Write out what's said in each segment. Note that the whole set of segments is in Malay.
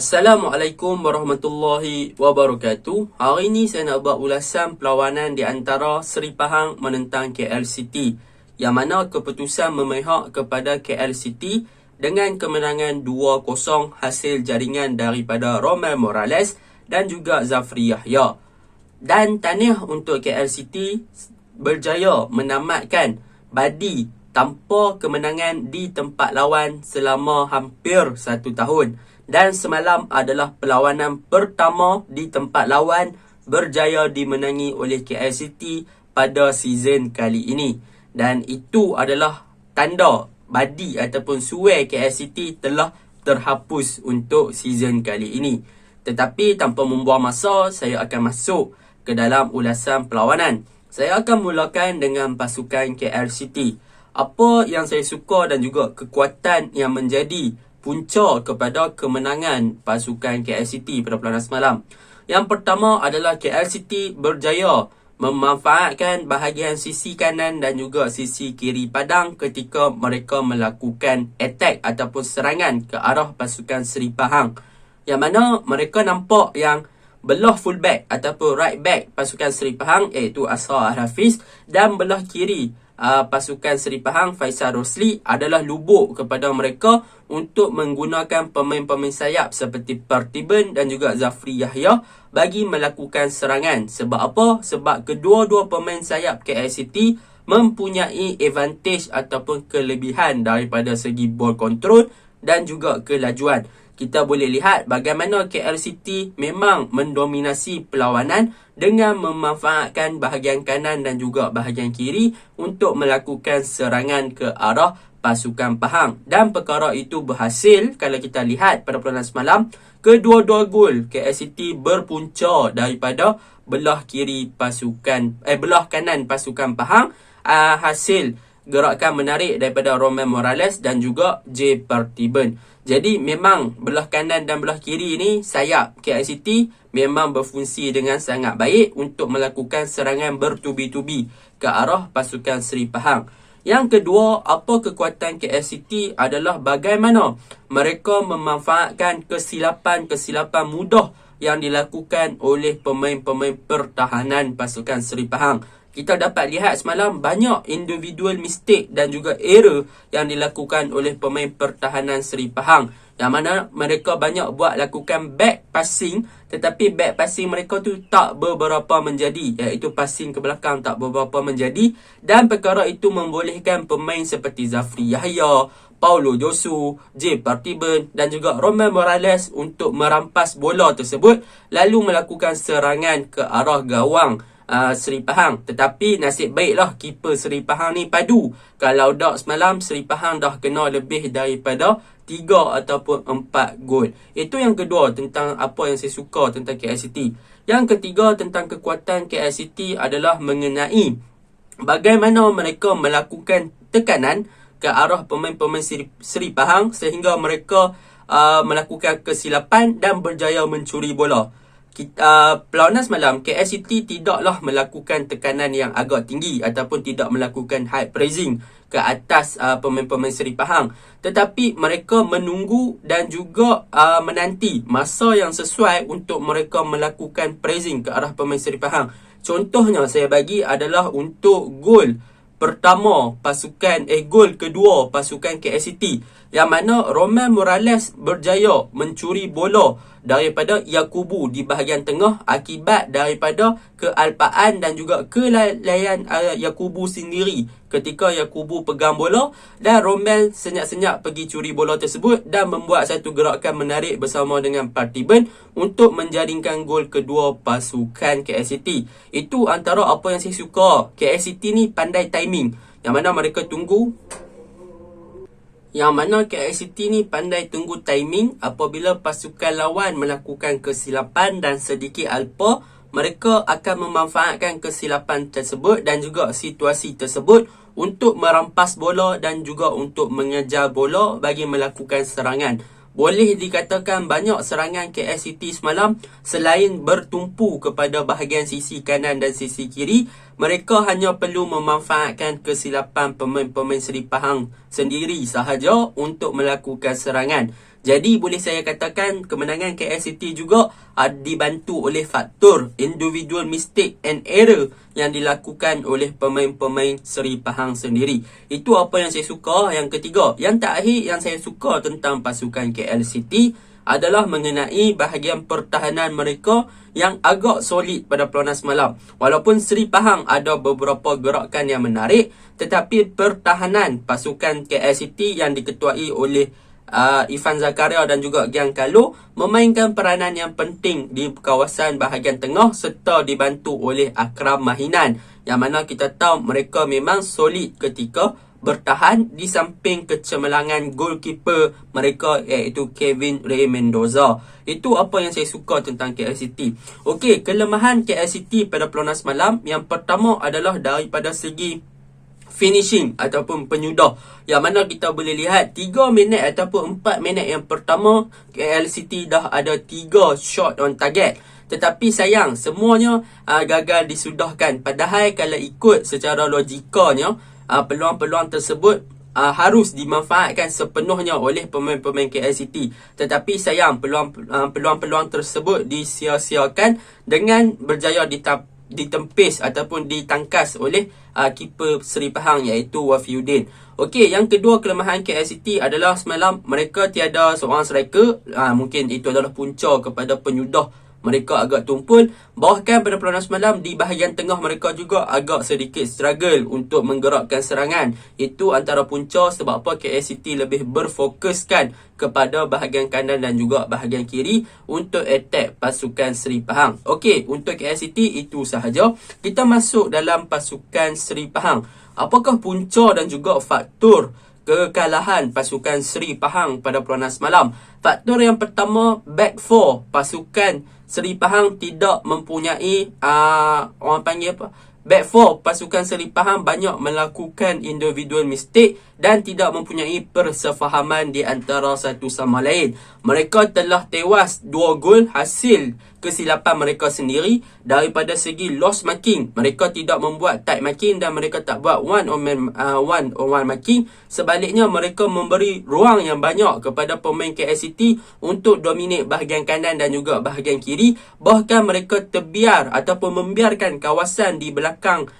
Assalamualaikum warahmatullahi wabarakatuh. Hari ini saya nak buat ulasan perlawanan di antara Seri Pahang menentang KL City, yang mana keputusan memihak kepada KL City dengan kemenangan 2-0 hasil jaringan daripada Romel Morales dan juga Zafri Yahya. Dan tahniah untuk KL City berjaya menamatkan badi tanpa kemenangan di tempat lawan selama hampir 1 tahun. Dan semalam adalah perlawanan pertama di tempat lawan berjaya dimenangi oleh KL City pada season kali ini. Dan itu adalah tanda badi ataupun suai KL City telah terhapus untuk season kali ini. Tetapi tanpa membuang masa, saya akan masuk ke dalam ulasan perlawanan. Saya akan mulakan dengan pasukan KL City. Apa yang saya suka dan juga kekuatan yang menjadi punca kepada kemenangan pasukan KL City pada perlawanan semalam. Yang pertama adalah KL City berjaya memanfaatkan bahagian sisi kanan dan juga sisi kiri padang ketika mereka melakukan attack ataupun serangan ke arah pasukan Seri Pahang. Yang mana mereka nampak yang belah fullback ataupun right back pasukan Seri Pahang iaitu Asrar Al-Hafiz dan belah kiri pasukan Seri Pahang Faisal Rosli adalah lubuk kepada mereka untuk menggunakan pemain-pemain sayap seperti Pertiban dan juga Zafri Yahya bagi melakukan serangan. Sebab apa? Sebab kedua-dua pemain sayap KL City mempunyai advantage ataupun kelebihan daripada segi ball control dan juga kelajuan. Kita boleh lihat bagaimana KL City memang mendominasi perlawanan dengan memanfaatkan bahagian kanan dan juga bahagian kiri untuk melakukan serangan ke arah pasukan Pahang. Dan perkara itu berhasil kalau kita lihat pada perlawanan semalam. Kedua-dua gol KL City berpunca daripada belah kanan pasukan Pahang, hasil gerakan menarik daripada Romel Morales dan juga J. Pertiban. Jadi memang belah kanan dan belah kiri ni sayap KL City memang berfungsi dengan sangat baik untuk melakukan serangan bertubi-tubi ke arah pasukan Seri Pahang. Yang kedua, apa kekuatan KL City adalah bagaimana mereka memanfaatkan kesilapan mudah yang dilakukan oleh pemain-pemain pertahanan pasukan Seri Pahang. Kita dapat lihat semalam banyak individual mistake dan juga error yang dilakukan oleh pemain pertahanan Seri Pahang. Yang mana mereka banyak buat lakukan back passing, tetapi back passing mereka tu tak beberapa menjadi, iaitu passing ke belakang tak beberapa menjadi. Dan perkara itu membolehkan pemain seperti Zafri Yahya, Paulo Josu, J. Pertiban dan juga Romel Morales untuk merampas bola tersebut lalu melakukan serangan ke arah gawang Seri Pahang. Tetapi nasib baiklah keeper Seri Pahang ni padu. Kalau tak semalam Seri Pahang dah kena lebih daripada 3 ataupun 4 gol. Itu yang kedua tentang apa yang saya suka tentang KL City. Yang ketiga tentang kekuatan KL City adalah mengenai bagaimana mereka melakukan tekanan ke arah pemain-pemain Seri Pahang sehingga mereka melakukan kesilapan dan berjaya mencuri bola. Perlawanan semalam KL City tidaklah melakukan tekanan yang agak tinggi ataupun tidak melakukan high pressing ke atas pemain-pemain Seri Pahang, tetapi mereka menunggu dan juga menanti masa yang sesuai untuk mereka melakukan pressing ke arah pemain Seri Pahang. Contohnya saya bagi adalah untuk gol kedua pasukan KL City, yang mana Romel Morales berjaya mencuri bola daripada Yakubu di bahagian tengah akibat daripada kealpaan dan juga kelalaian Yakubu sendiri ketika Yakubu pegang bola, dan Romel senyap-senyap pergi curi bola tersebut dan membuat satu gerakan menarik bersama dengan Pertiban untuk menjaringkan gol kedua pasukan KL City. Itu antara apa yang saya suka. KL City ni pandai timing, yang mana KL City ni pandai tunggu timing apabila pasukan lawan melakukan kesilapan dan sedikit alpa, mereka akan memanfaatkan kesilapan tersebut dan juga situasi tersebut untuk merampas bola dan juga untuk mengejar bola bagi melakukan serangan. Boleh dikatakan banyak serangan KL City semalam selain bertumpu kepada bahagian sisi kanan dan sisi kiri, mereka hanya perlu memanfaatkan kesilapan pemain-pemain Seri Pahang sendiri sahaja untuk melakukan serangan. Jadi boleh saya katakan kemenangan KL City juga dibantu oleh faktor individual mistake and error yang dilakukan oleh pemain-pemain Seri Pahang sendiri. Itu apa yang saya suka. Yang ketiga, yang terakhir yang saya suka tentang pasukan KL City adalah mengenai bahagian pertahanan mereka yang agak solid pada perlawanan semalam. Walaupun Seri Pahang ada beberapa gerakan yang menarik, tetapi pertahanan pasukan KL City yang diketuai oleh Irfan Zakaria dan juga Giancarlo memainkan peranan yang penting di kawasan bahagian tengah serta dibantu oleh Akram Mahinan, yang mana kita tahu mereka memang solid ketika bertahan di samping kecemerlangan goalkeeper mereka iaitu Kevin Ray Mendoza. Itu apa yang saya suka tentang KL City. Okey, kelemahan KL City pada perlawanan semalam, yang pertama adalah daripada segi finishing ataupun penyudah, yang mana kita boleh lihat 3 minit ataupun 4 minit yang pertama KL City dah ada 3 shot on target, tetapi sayang semuanya gagal disudahkan. Padahal kalau ikut secara logikanya peluang-peluang tersebut harus dimanfaatkan sepenuhnya oleh pemain-pemain KL City, tetapi sayang peluang-peluang tersebut disia-siakan dengan berjaya ditempis ataupun ditangkas oleh keeper Seri Pahang iaitu Wafiuddin. Okey, yang kedua kelemahan KL City adalah semalam mereka tiada seorang striker. Mungkin itu adalah punca kepada penyudah mereka agak tumpul. Bahkan pada perlawanan semalam di bahagian tengah mereka juga agak sedikit struggle untuk menggerakkan serangan. Itu antara punca sebab apa KL City lebih berfokuskan kepada bahagian kanan dan juga bahagian kiri untuk attack pasukan Seri Pahang. Okey, untuk KL City itu sahaja. Kita masuk dalam pasukan Seri Pahang. Apakah punca dan juga faktor kekalahan pasukan Seri Pahang pada perlawanan semalam? Faktor yang pertama, back four pasukan Seri Pahang tidak mempunyai orang panggil apa? Back four pasukan Seri Pahang banyak melakukan individual mistake dan tidak mempunyai persefahaman di antara satu sama lain. Mereka telah tewas 2 gol hasil kesilapan mereka sendiri. Daripada segi loss marking, mereka tidak membuat tight marking dan mereka tak buat one on one marking. Sebaliknya mereka memberi ruang yang banyak kepada pemain KL City untuk dominate bahagian kanan dan juga bahagian kiri. Bahkan mereka terbiar ataupun membiarkan kawasan di belakang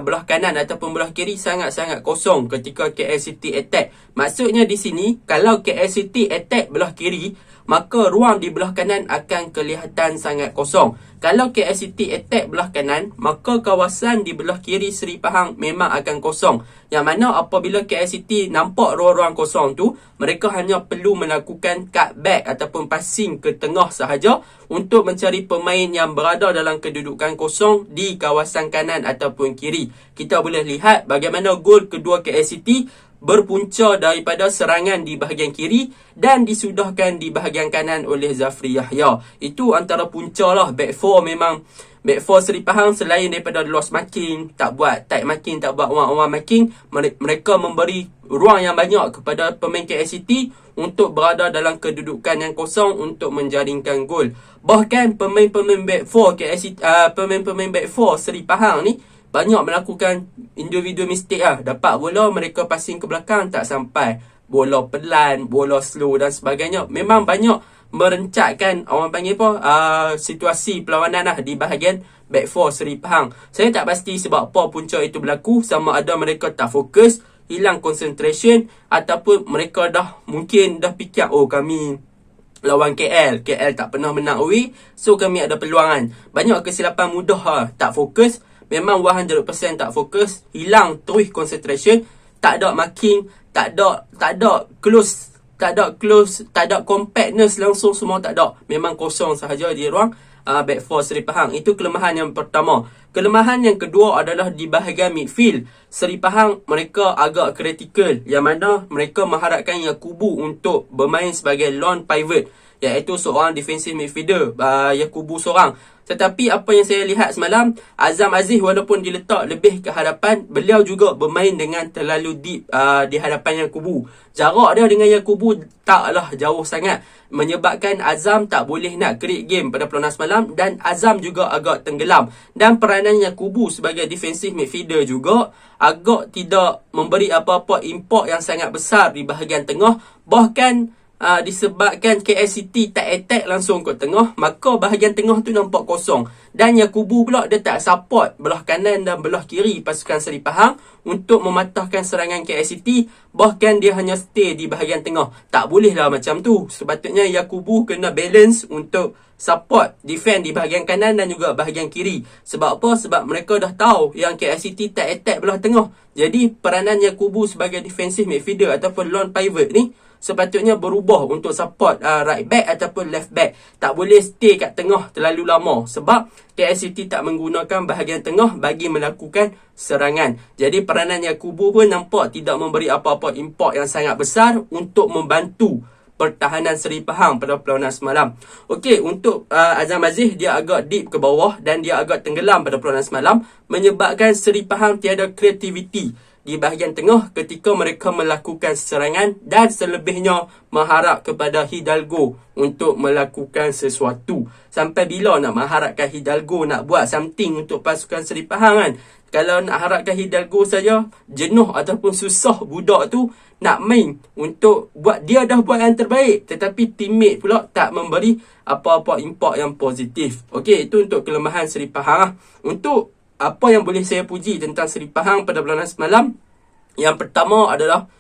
belah kanan ataupun belah kiri sangat-sangat kosong ketika KL City attack. Maksudnya di sini, kalau KL City attack belah kiri, maka ruang di belah kanan akan kelihatan sangat kosong. Kalau KL City attack belah kanan, maka kawasan di belah kiri Seri Pahang memang akan kosong. Yang mana apabila KL City nampak ruang-ruang kosong tu, mereka hanya perlu melakukan cutback ataupun passing ke tengah sahaja untuk mencari pemain yang berada dalam kedudukan kosong di kawasan kanan ataupun kiri. Kita boleh lihat bagaimana gol kedua KL City berpunca daripada serangan di bahagian kiri dan disudahkan di bahagian kanan oleh Zafri Yahya. Itu antara punca lah. Back four memang, back four Seri Pahang selain daripada loss marking, tak buat tight marking, tak buat one-on-one marking, mereka memberi ruang yang banyak kepada pemain KL City untuk berada dalam kedudukan yang kosong untuk menjaringkan gol. Bahkan pemain-pemain back four KL City, pemain-pemain back four Seri Pahang ni banyak melakukan individual mistake lah. Dapat bola, mereka passing ke belakang tak sampai. Bola pelan, bola slow dan sebagainya. Memang banyak merencatkan orang panggil apa, situasi perlawanan lah di bahagian back four Seri Pahang. Saya tak pasti sebab apa punca itu berlaku. Sama ada mereka tak fokus, hilang concentration, ataupun mereka mungkin dah fikir, oh kami lawan KL tak pernah menang away, so kami ada peluangan. Banyak kesilapan mudah lah. Tak fokus. Memang 100% tak fokus, hilang terus concentration, tak ada marking, tak ada close, tak ada compactness langsung, semua tak ada. Memang kosong sahaja di ruang back four Seri Pahang. Itu kelemahan yang pertama. Kelemahan yang kedua adalah di bahagian midfield. Seri Pahang mereka agak kritikal, yang mana mereka mengharapkan Yakubu untuk bermain sebagai lone pivot, iaitu seorang defensive midfielder, Yakubu seorang. Tetapi apa yang saya lihat semalam, Azam Aziz walaupun diletak lebih ke hadapan, beliau juga bermain dengan terlalu deep di hadapan Yakubu. Jarak dia dengan Yakubu taklah jauh sangat, menyebabkan Azam tak boleh nak create game pada perlawanan semalam dan Azam juga agak tenggelam. Dan peranan Yakubu sebagai defensive midfielder juga agak tidak memberi apa-apa impact yang sangat besar di bahagian tengah. Bahkan disebabkan KL City tak attack langsung ke tengah, maka bahagian tengah tu nampak kosong. Dan Yakubu pula dia tak support belah kanan dan belah kiri pasukan Seri Pahang untuk mematahkan serangan KL City. Bahkan dia hanya stay di bahagian tengah. Tak bolehlah macam tu. Sepatutnya Yakubu kena balance untuk support, defend di bahagian kanan dan juga bahagian kiri. Sebab apa? Sebab mereka dah tahu yang KL City tak attack belah tengah. Jadi peranan Yakubu sebagai defensive midfielder ataupun lone pivot ni sepatutnya berubah untuk support right back ataupun left back. Tak boleh stay kat tengah terlalu lama sebab KL City tak menggunakan bahagian tengah bagi melakukan serangan. Jadi peranan Yakubu pun nampak tidak memberi apa-apa import yang sangat besar untuk membantu pertahanan Seri Pahang pada perlawanan semalam. Okey, untuk Azam Aziz dia agak deep ke bawah dan dia agak tenggelam pada perlawanan semalam menyebabkan Seri Pahang tiada kreativiti di bahagian tengah ketika mereka melakukan serangan dan selebihnya mengharap kepada Hidalgo untuk melakukan sesuatu. Sampai bila nak mengharapkan Hidalgo nak buat something untuk pasukan Seri Pahang kan? Kalau nak harapkan Hidalgo saja, jenuh ataupun susah budak tu nak main untuk buat, dia dah buat yang terbaik tetapi teammate pula tak memberi apa-apa import yang positif. Okey, itu untuk kelemahan Seri Pahang. Untuk apa yang boleh saya puji tentang Seri Pahang pada perlawanan semalam, yang pertama adalah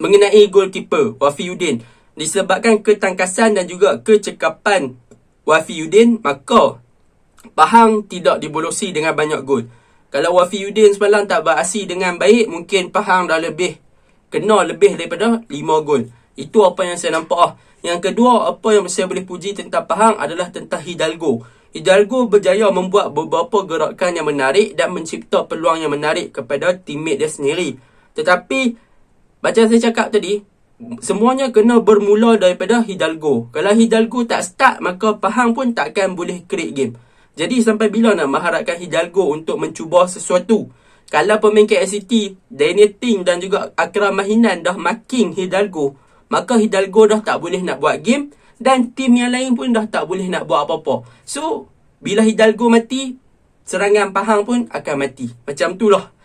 mengenai goalkeeper Wafiuddin. Disebabkan ketangkasan dan juga kecekapan Wafiuddin, maka Pahang tidak dibolosi dengan banyak gol. Kalau Wafiuddin semalam tak beraksi dengan baik, mungkin Pahang dah kena lebih daripada 5 gol. Itu apa yang saya nampak. Yang kedua, apa yang saya boleh puji tentang Pahang adalah tentang Hidalgo. Hidalgo berjaya membuat beberapa gerakan yang menarik dan mencipta peluang yang menarik kepada teammate dia sendiri. Tetapi macam saya cakap tadi, semuanya kena bermula daripada Hidalgo. Kalau Hidalgo tak start, maka Pahang pun takkan boleh create game. Jadi sampai bila nak mengharapkan Hidalgo untuk mencuba sesuatu? Kalau pemain KL City, Daniel Ting dan juga Akram Mahinan dah marking Hidalgo, maka Hidalgo dah tak boleh nak buat game dan tim yang lain pun dah tak boleh nak buat apa-apa. So, bila Hidalgo mati, serangan Pahang pun akan mati. Macam itulah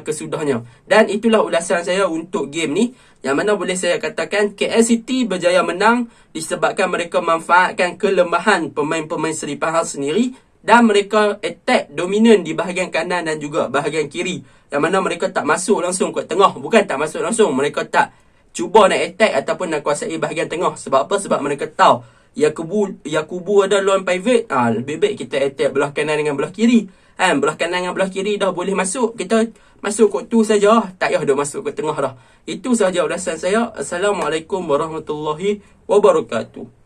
kesudahnya. Dan itulah ulasan saya untuk game ni, yang mana boleh saya katakan KL City berjaya menang disebabkan mereka manfaatkan kelemahan pemain-pemain Seri Pahang sendiri dan mereka attack dominan di bahagian kanan dan juga bahagian kiri, yang mana mereka tak masuk langsung ke tengah. Bukan tak masuk langsung, mereka tak cuba nak attack ataupun nak kuasai bahagian tengah. Sebab apa? Sebab mereka tahu Yakubu ada lone pivot, lebih baik kita attack belah kanan dengan belah kiri. Belah kanan dengan belah kiri dah boleh masuk, kita masuk kot tu saja, tak payah dah masuk ke tengah dah. Itu sahaja ulasan saya. Assalamualaikum warahmatullahi wabarakatuh.